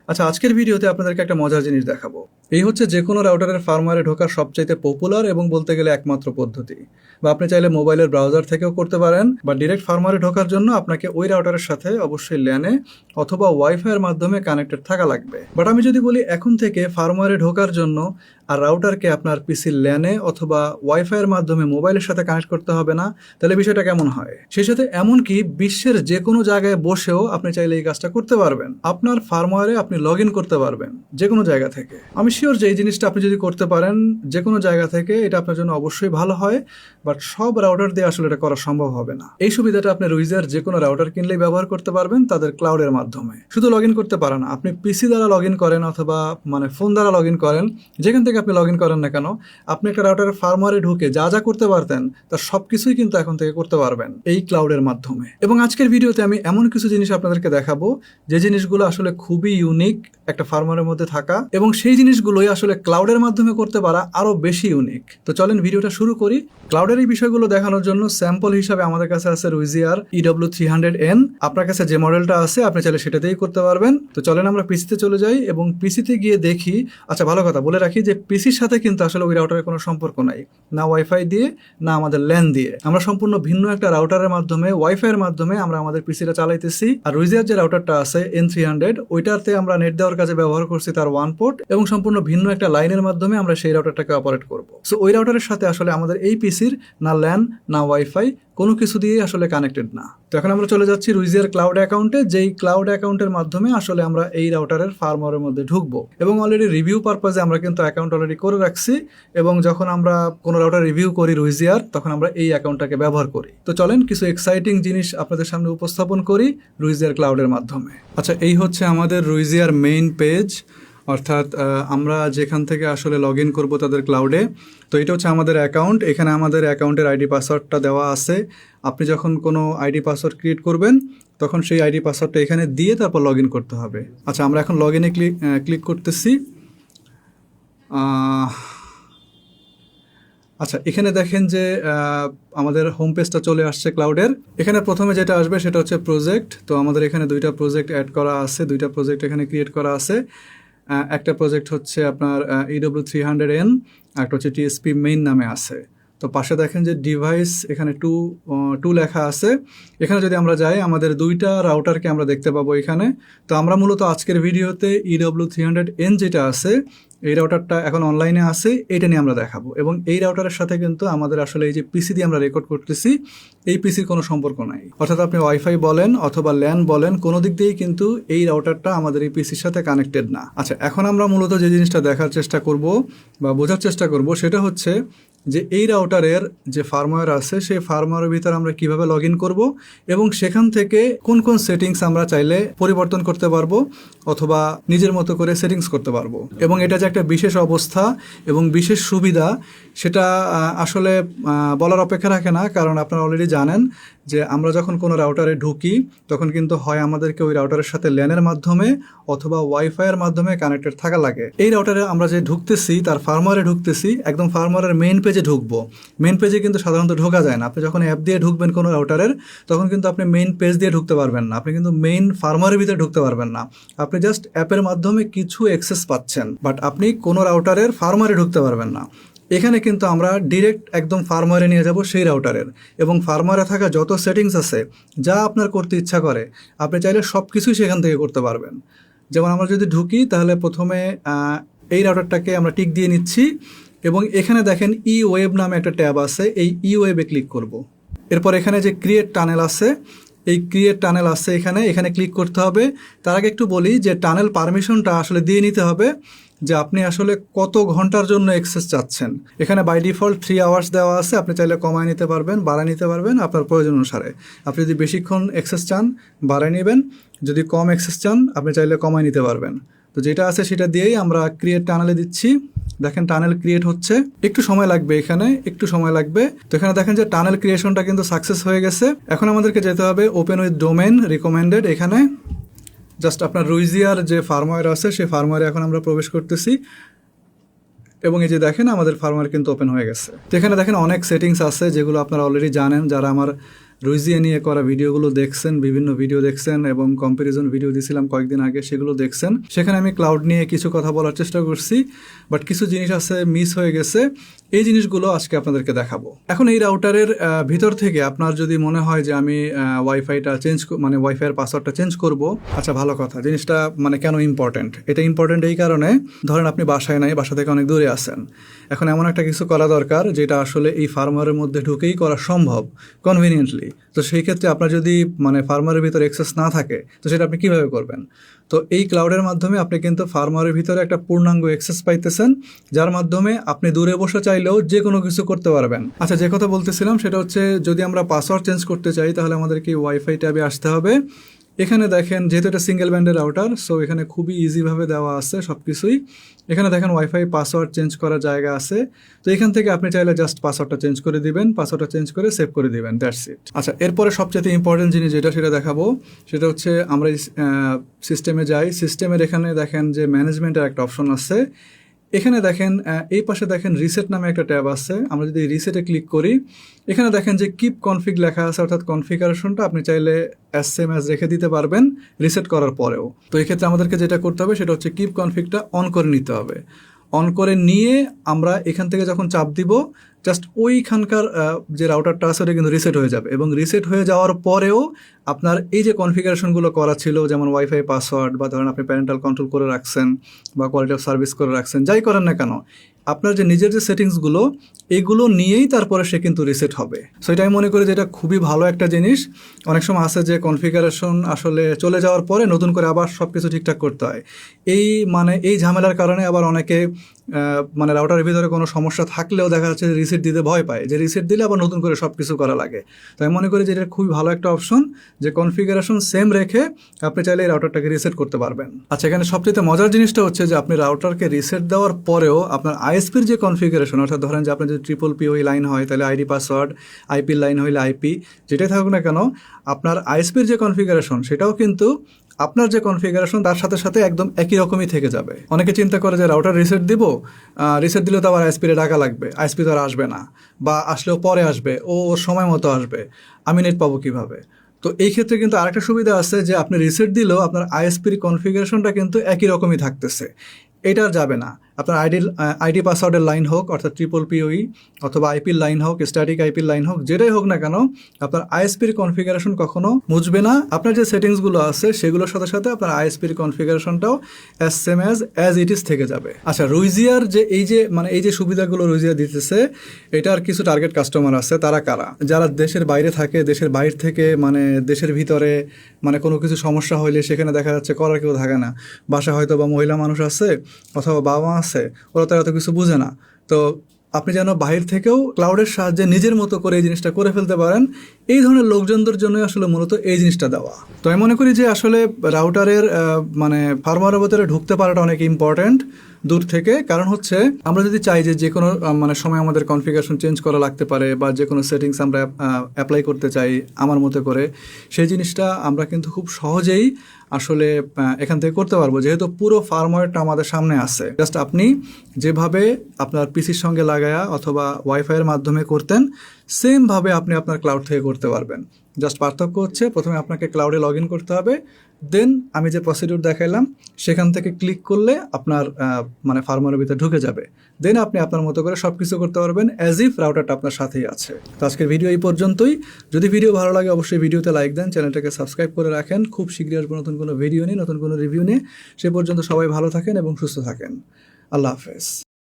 আচ্ছা, আজকের ভিডিওতে আপনাদেরকে একটা মজার জিনিস দেখাবো। এই হচ্ছে যে কোনো রাউটারের ফার্মওয়্যারে ঢোকার সবচাইতে পপুলার এবং বলতে গেলে একমাত্র পদ্ধতি। বা আপনি চাইলে মোবাইলের ব্রাউজার থেকেও করতে পারেন, বা ডিরেক্ট ফার্মওয়্যারে ঢোকার জন্য আপনাকে ওই রাউটারের সাথে অবশ্যই ল্যানে অথবা ওয়াইফাইয়ের মাধ্যমে কানেক্টেড থাকা লাগবে। বাট আমি যদি বলি এখন থেকে ফার্মওয়্যারে ঢোকার জন্য আর রাউটারকে আপনার পিসির ল্যানে অথবা ওয়াইফাইয়ের মাধ্যমে মোবাইলের সাথে কানেক্ট করতে হবে না, তাহলে বিষয়টা কেমন হয়? সেই সাথে এমনকি বিশ্বের যে কোনো জায়গায় বসেও আপনি চাইলে এই কাজটা করতে পারবেন। আপনার ফার্মওয়্যারে আপনি লগ ইন করতে পারবেন যে কোনো জায়গা থেকে। আমি শিওর যে এই জিনিসটা আপনি যদি করতে পারেন যে কোনো জায়গা থেকে, এটা আপনার জন্য অবশ্যই ভালো হয়। বাট সব রাউটার দিয়ে আসলে এটা করা সম্ভব হবে না। এই সুবিধাটা আপনি রুইজার যে কোনো রাউটার কিনলেই ব্যবহার করতে পারবেন তাদের ক্লাউডের মাধ্যমে। শুধু লগ ইন করতে পারেন না, আপনি পিসি দ্বারা লগ ইন করেন অথবা ফোন দ্বারা লগ ইন করেন, যেখান থেকে আপনি লগ ইন করেন না কেন, আপনি একটা রাউটারের ফার্মওয়্যারে ঢুকে যা যা করতে পারতেন তার সবকিছুই কিন্তু এখন থেকে করতে পারবেন এই ক্লাউডের মাধ্যমে। এবং আজকের ভিডিওতে আমি এমন কিছু জিনিস আপনাদেরকে দেখাবো যে জিনিসগুলো আসলে খুবই ইউনিক একটা ফার্মওয়্যারের মধ্যে থাকা, এবং সেই জিনিসগুলোই আসলে ক্লাউডের মাধ্যমে করতে পারা আরো বেশি ইউনিক। তো চলেন ভিডিওটা শুরু করি। ক্লাউডের এই বিষয়গুলো দেখানোর জন্য স্যাম্পল হিসাবে আমাদের কাছে আছে রুইজিয়ার EW300N। আপনার কাছে যে মডেলটা আছে আপনি চাইলে সেটাতেই করতে পারবেন। তো চলেন আমরা পিসিতে চলে যাই এবং পিসিতে গিয়ে দেখি। আচ্ছা, ভালো কথা বলে রাখি যে পিসির সাথে কিন্তু আসলে ওই রাউটারের কোনো সম্পর্ক নাই, না ওয়াইফাই দিয়ে না আমাদের ল্যান দিয়ে। আমরা সম্পূর্ণ ভিন্ন একটা রাউটারের মাধ্যমে, ওয়াইফাইয়ের মাধ্যমে আমরা আমাদের পিসিটা চালাইতেছি। আর রুইজিয়ার যে রাউটারটা আছে N300, ওইটাতে আমরা নেট দেওয়ার কাজে ব্যবহার করছি তার 1 পোর্ট, এবং সম্পূর্ণ ভিন্ন একটা লাইনের মাধ্যমে আমরা সেই রাউটারটাকে অপারেট করব। সো ওই রাউটারের সাথে আসলে আমাদের এই পিসির না ল্যান না ওয়াইফাই কোনো কিছু দিয়ে আসলে কানেক্টেড না। তো এখন আমরা চলে যাচ্ছি রুইজিয়ার ক্লাউড অ্যাকাউন্টে, যেই ক্লাউড অ্যাকাউন্টের মাধ্যমে আসলে আমরা এই রাউটারের ফার্মওয়্যারের মধ্যে ঢুকবো। এবং অলরেডি রিভিউ পারপাজে আমরা কিন্তু অ্যাকাউন্ট অলরেডি করে রাখছি, এবং যখন আমরা কোনো রাউটার রিভিউ করি রুইজিয়ার, তখন আমরা এই অ্যাকাউন্টটাকে ব্যবহার করি। তো চলেন কিছু এক্সাইটিং জিনিস আপনাদের সামনে উপস্থাপন করি রুইজিয়ার ক্লাউডের মাধ্যমে। আচ্ছা, এই হচ্ছে আমাদের রুইজিয়ার মেইন পেজ, অর্থাৎ আমরা যেখান থেকে আসলে লগ ইন করবো তাদের ক্লাউডে। তো এটা হচ্ছে আমাদের অ্যাকাউন্ট। এখানে আমাদের অ্যাকাউন্টের আইডি পাসওয়ার্ডটা দেওয়া আছে। আপনি যখন কোনো আইডি পাসওয়ার্ড ক্রিয়েট করবেন তখন সেই আইডি পাসওয়ার্ডটা এখানে দিয়ে তারপর লগ ইন করতে হবে। আচ্ছা, আমরা এখন লগ ইনে ক্লিক করতেছি। আচ্ছা, এখানে দেখেন যে আমাদের হোম পেজটা চলে আসছে ক্লাউডের। এখানে প্রথমে যেটা আসবে সেটা হচ্ছে প্রজেক্ট। তো আমাদের এখানে দুইটা প্রজেক্ট অ্যাড করা আছে, দুইটা প্রজেক্ট এখানে ক্রিয়েট করা আছে। একটা প্রজেক্ট হচ্ছে আপনার EW300N, একটা হচ্ছে TSP মেইন নামে আছে। তো পাশে দেখেন যে ডিভাইস এখানে টু লেখা আছে। এখানে যদি আমরা যাই আমাদের দুইটা রাউটারকে আমরা দেখতে পাবো এখানে। তো আমরা মূলত আজকের ভিডিওতে EW300N যেটা আছে এই রাউটারটা এখন অনলাইনে আছে, এটা নিয়ে আমরা দেখাবো। এবং এই রাউটারের সাথে কিন্তু আমাদের আসলে এই যে পিসি দিয়ে আমরা রেকর্ড করতেছি এই পিসির কোনো সম্পর্ক নাই। অর্থাৎ আপনি ওয়াইফাই বলেন অথবা ল্যান বলেন, কোনো দিক দিয়েই কিন্তু এই রাউটারটা আমাদের এই পিসির সাথে কানেক্টেড না। আচ্ছা, এখন আমরা মূলত যে জিনিসটা দেখার চেষ্টা করব বা বোঝার চেষ্টা করব সেটা হচ্ছে যে এই রাউটারের যে ফার্মওয়্যার আছে সেই ফার্মওয়্যারের ভিতরে আমরা কিভাবে লগ ইন করবো, এবং সেখান থেকে কোন কোন সেটিংস আমরা চাইলে পরিবর্তন করতে পারবো অথবা নিজের মতো করে সেটিংস করতে পারবো। এবং এটা যে একটা বিশেষ অবস্থা এবং বিশেষ সুবিধা সেটা আসলে বলার অপেক্ষা রাখে না, কারণ আপনারা অলরেডি জানেন যে আমরা যখন কোনো রাউটারে ঢুকি তখন কিন্তু হয় আমাদেরকে ওই রাউটারের সাথে ল্যানের মাধ্যমে অথবা ওয়াইফাইয়ের মাধ্যমে কানেক্টেড থাকা লাগে। এই রাউটারে আমরা যে ঢুকতেছি তার ফার্মওয়্যারে ঢুকতেছি, একদম ফার্মওয়্যারের মেইন পেজে ঢুকবো। মেইন পেজে কিন্তু সাধারণত ঢোকা যায় না। আপনি যখন অ্যাপ দিয়ে ঢুকবেন কোনো রাউটারের তখন কিন্তু আপনি মেইন পেজ দিয়ে ঢুকতে পারবেন না, আপনি কিন্তু মেইন ফার্মওয়্যারের ভিতরে ঢুকতে পারবেন না। আপনি জাস্ট অ্যাপের মাধ্যমে কিছু অ্যাক্সেস পাচ্ছেন, বাট আপনি কোনো রাউটারের ফার্মওয়্যারে ঢুকতে পারবেন না। এখানে কিন্তু আমরা ডিরেক্ট একদম ফার্মওয়্যারে নিয়ে যাব সেই রাউটারের, এবং ফার্মওয়্যারে থাকা যত সেটিংস আছে যা আপনার করতে ইচ্ছা করে আপনি চাইলে সব কিছুই সেখান থেকে করতে পারবেন। যেমন আমরা যদি ঢুকি তাহলে প্রথমে এই রাউটারটাকে আমরা টিক দিয়ে নিচ্ছি, এবং এখানে দেখেন ওয়েব নামে একটা ট্যাব আছে, এই ওয়েবে ক্লিক করব। এরপর এখানে যে ক্রিয়েট টানেল আছে, এই ক্রিয়েট টানেল আছে এখানে ক্লিক করতে হবে। তার আগে একটু বলি যে টানেল পারমিশনটা আসলে দিয়ে নিতে হবে যে আপনি আসলে কত ঘন্টার জন্য অ্যাক্সেস চাচ্ছেন। এখানে বাই ডিফল্ট 3 আওয়ার্স দেওয়া আছে, আপনি চাইলে কমায় নিতে পারবেন, বাড়ায় নিতে পারবেন আপনার প্রয়োজন অনুসারে। আপনি যদি বেশিক্ষণ অ্যাক্সেস চান বাড়ায় নেবেন, যদি কম অ্যাক্সেস চান আপনি চাইলে কমায় নিতে পারবেন। তো যেটা আছে সেটা দিয়েই আমরা ক্রিয়েট টানেলে দিচ্ছি। দেখেন টানেল ক্রিয়েট হচ্ছে, একটু সময় লাগবে, এখানে একটু সময় লাগবে। তো এখানে দেখেন যে টানেল ক্রিয়েশনটা কিন্তু সাকসেস হয়ে গেছে। এখন আমাদেরকে যেতে হবে ওপেন উইথ ডোমেন রিকমেন্ডেড। এখানে জাস্ট আপনার রুইজিয়ার যে ফার্মওয়্যার আছে সেই ফার্মওয়্যারে এখন আমরা প্রবেশ করতেছি, এবং এই যে দেখেন আমাদের ফার্মওয়্যার কিন্তু ওপেন হয়ে গেছে। তো এখানে দেখেন অনেক সেটিংস আছে যেগুলো আপনারা অলরেডি জানেন, যারা আমার রুইজিয়া নিয়ে করা ভিডিওগুলো দেখছেন, বিভিন্ন ভিডিও দেখছেন এবং কম্প্যারিজন ভিডিও দিয়েছিলাম কয়েকদিন আগে, সেগুলো দেখছেন। সেখানে আমি ক্লাউড নিয়ে কিছু কথা বলার চেষ্টা করছি, বাট কিছু জিনিস আছে মিস হয়ে গেছে। এই জিনিসগুলো আজকে আপনাদেরকে দেখাবো। এখন এই রাউটারের ভিতর থেকে আপনার যদি মনে হয় যে আমি ওয়াইফাইটা মানে ওয়াইফাইয়ের পাসওয়ার্ডটা চেঞ্জ করব, আচ্ছা ভালো কথা। জিনিসটা মানে কেন ইম্পর্টেন্ট? এটা ইম্পর্টেন্ট এই কারণে, ধরেন আপনি বাসায় নাই, বাসা থেকে অনেক দূরে আছেন, এখন এমন একটা কিছু করা দরকার যেটা আসলে এই ফার্মওয়্যারের মধ্যে ঢুকেই করা সম্ভব কনভিনিয়েন্টলি। তো সেই ক্ষেত্রে আপনার যদি মানে ফার্মওয়্যারের ভিতরে অ্যাক্সেস না থাকে, তো সেটা আপনি কীভাবে করবেন? তো এই ক্লাউডের মাধ্যমে আপনি কিন্তু ফার্মওয়্যারের ভিতরে একটা পূর্ণাঙ্গ অ্যাক্সেস পাইতেছেন, যার মাধ্যমে আপনি দূরে বসে চাইলেও যে কোনো কিছু করতে পারবেন। আচ্ছা, যে কথা বলতেছিলাম সেটা হচ্ছে, যদি আমরা পাসওয়ার্ড চেঞ্জ করতে চাই তাহলে আমাদেরকে ওয়াইফাই ট্যাবে আসতে হবে। এখানে দেখেন, যেহেতু এটা সিঙ্গেল ব্যান্ডের রাউটার, সো এখানে খুবই ইজিভাবে দেওয়া আছে সব কিছুই। এখানে দেখেন ওয়াইফাই পাসওয়ার্ড চেঞ্জ করার জায়গা আছে। তো এখান থেকে আপনি চাইলে জাস্ট পাসওয়ার্ডটা চেঞ্জ করে দিবেন, পাসওয়ার্ডটা চেঞ্জ করে সেভ করে দিবেন, দ্যাটস ইট। আচ্ছা, এরপরে সবচেয়ে ইম্পর্টেন্ট জিনিস যেটা সেটা দেখাবো, সেটা হচ্ছে আমরা সিস্টেমে যাই। সিস্টেমের এখানে দেখেন যে ম্যানেজমেন্টের একটা অপশন আছে। এখানে দেখেন এই পাশে দেখেন রিসেট নামে একটা ট্যাব আছে। আমরা যদি রিসেটে ক্লিক করি, এখানে দেখেন যে কিপ কনফিগ লেখা আছে, অর্থাৎ কনফিগারেশনটা আপনি চাইলে সেম অ্যাজ রেখে দিতে পারবেন রিসেট করার পরেও। তো এই ক্ষেত্রে আমাদেরকে যেটা করতে হবে সেটা হচ্ছে কিপ কনফিগটা অন করে নিতে হবে। অন করে নিয়ে আমরা এখান থেকে যখন চাপ দিব, জাস্ট ওইখানকার যে রাউটারটা আছে ওটা কিন্তু রিসেট হয়ে যাবে, এবং রিসেট হয়ে যাওয়ার পরেও আপনার এই যে কনফিগারেশনগুলো করা ছিল, যেমন ওয়াইফাই পাসওয়ার্ড, বা ধরেন আপনি প্যারেন্টাল কন্ট্রোল করে রাখছেন বা কোয়ালিটি অফ সার্ভিস করে রাখছেন, যাই করেন না কেন, আপনার যে নিজের যে সেটিংসগুলো, এইগুলো নিয়েই তারপরে সে কিন্তু রিসেট হবে। সো এটা আমি মনে করি যে এটা খুবই ভালো একটা জিনিস। অনেক সময় আছে যে কনফিগারেশন আসলে চলে যাওয়ার পরে নতুন করে আবার সব কিছু ঠিকঠাক করতে হয়। এই ঝামেলার কারণে আবার অনেকে মানে রাউটারের ভিতরে কোনো সমস্যা থাকলেও দেখা যাচ্ছে যে রিসেট দিতে ভয় পায়, যে রিসেট দিলে আবার নতুন করে সব কিছু করা লাগে। তো আমি মনে করি যে এটা খুবই ভালো একটা অপশন, যে কনফিগারেশন সেম রেখে আপনি চাইলে এই রাউটারটাকে রিসেট করতে পারবেন। আচ্ছা, এখানে সবচেয়ে মজার জিনিসটা হচ্ছে যে আপনি রাউটারকে রিসেট দেওয়ার পরেও আপনার আইএসপির যে কনফিগারেশন, অর্থাৎ ধরেন যে আপনার যদি PPP লাইন হয় তাহলে আইডি পাসওয়ার্ড, আইপি লাইন হইলে আইপি, যেটাই থাকুক না কেন, আপনার আইএসপির যে কনফিগারেশন সেটাও কিন্তু আপনার যে কনফিগারেশন তার সাথে সাথে একদম একই রকমই থেকে যাবে। অনেকে চিন্তা করে যে রাউটার রিসেট দিব, রিসেট দিলে তো আবার আইএসপিরে টাকা লাগবে, আইএসপি তো আর আসবে না, বা আসলেও পরে আসবে, ওর সময় মতো আসবে, আমি নেট পাবো কীভাবে? তো এই ক্ষেত্রে কিন্তু আরেকটা সুবিধা আছে, যে আপনি রিসেট দিলেও আপনার আইএসপির কনফিগারেশনটা কিন্তু একই রকমই থাকতেছে। এটা আর যাবে না। আপনার আইডি পাসওয়ার্ডের লাইন হোক, অর্থাৎ PPP অথবা আইপির লাইন হোক, স্ট্যাটিক আইপির লাইন হোক, যেটাই হোক না কেন, আপনার আইএসপির কনফিগারেশন কখনো মুছবে না। আপনার যে সেটিংসগুলো আছে সেগুলোর সাথে সাথে আপনার আইএসপির কনফিগারেশনটাও সেম অ্যাজ ইট ইজ থেকে যাবে। আচ্ছা, রুইজিয়ার যে এই যে সুবিধাগুলো রুইজিয়া দিতেছে, এটার কিছু টার্গেট কাস্টমার আছে। তারা কারা? যারা দেশের বাইরে থাকে, দেশের বাইরে থেকে মানে দেশের ভিতরে মানে কোনো কিছু সমস্যা হইলে সেখানে দেখা যাচ্ছে করার কেউ থাকে না, বাসা হয়তো বা মহিলা মানুষ আছে অথবা বাবা আছে, ওরা তো এত কিছু বুঝে না। তো আপনি যেন বাহির থেকেও ক্লাউডের সাহায্যে নিজের মতো করে এই জিনিসটা করে ফেলতে পারেন, এই ধরনের লোকজনদের জন্যই আসলে মূলত এই জিনিসটা দেওয়া। তো আমি মনে করি যে আসলে রাউটারের মানে ফার্মওয়্যারের ভিতরে ঢুকতে পারাটা অনেক ইম্পর্ট্যান্ট দূর থেকে। কারণ হচ্ছে আমরা যদি চাই যে কোনো মানে সময় আমাদের কনফিগারেশন চেঞ্জ করা লাগতে পারে, বা যে কোনো সেটিংস আমরা অ্যাপ্লাই করতে চাই আমার মতো করে, সেই জিনিসটা আমরা কিন্তু খুব সহজেই আসলে এখান থেকে করতে পারবো, যেহেতু পুরো ফার্মওয়্যারটা আমাদের সামনে আছে। জাস্ট আপনি যেভাবে আপনার পিসির সঙ্গে লাগায়া অথবা ওয়াইফাইয়ের মাধ্যমে করতেন, সেমভাবে আপনি আপনার ক্লাউড থেকে করতে পারবেন। জাস্ট পার্থক্য হচ্ছে প্রথমে আপনাকে ক্লাউডে লগ ইন করতে হবে, দেন আমি যে প্রসিডিউর দেখাইলাম সেখান থেকে ক্লিক করলে আপনার মানে ফার্মওয়্যারের ভিতরে ঢুকে যাবে। দেন আপনি আপনার মতো করে সব কিছু করতে পারবেন অ্যাজ ইফ রাউটারটা আপনার সাথেই আছে। তো আজকের ভিডিও এই পর্যন্তই। যদি ভিডিও ভালো লাগে অবশ্যই ভিডিওতে লাইক দেন, চ্যানেলটাকে সাবস্ক্রাইব করে রাখেন। খুব শীঘ্রই আসবো নতুন কোনো ভিডিও নিয়ে, নতুন কোনো রিভিউ নিয়ে। সে পর্যন্ত সবাই ভালো থাকেন এবং সুস্থ থাকেন। আল্লাহ হাফেজ।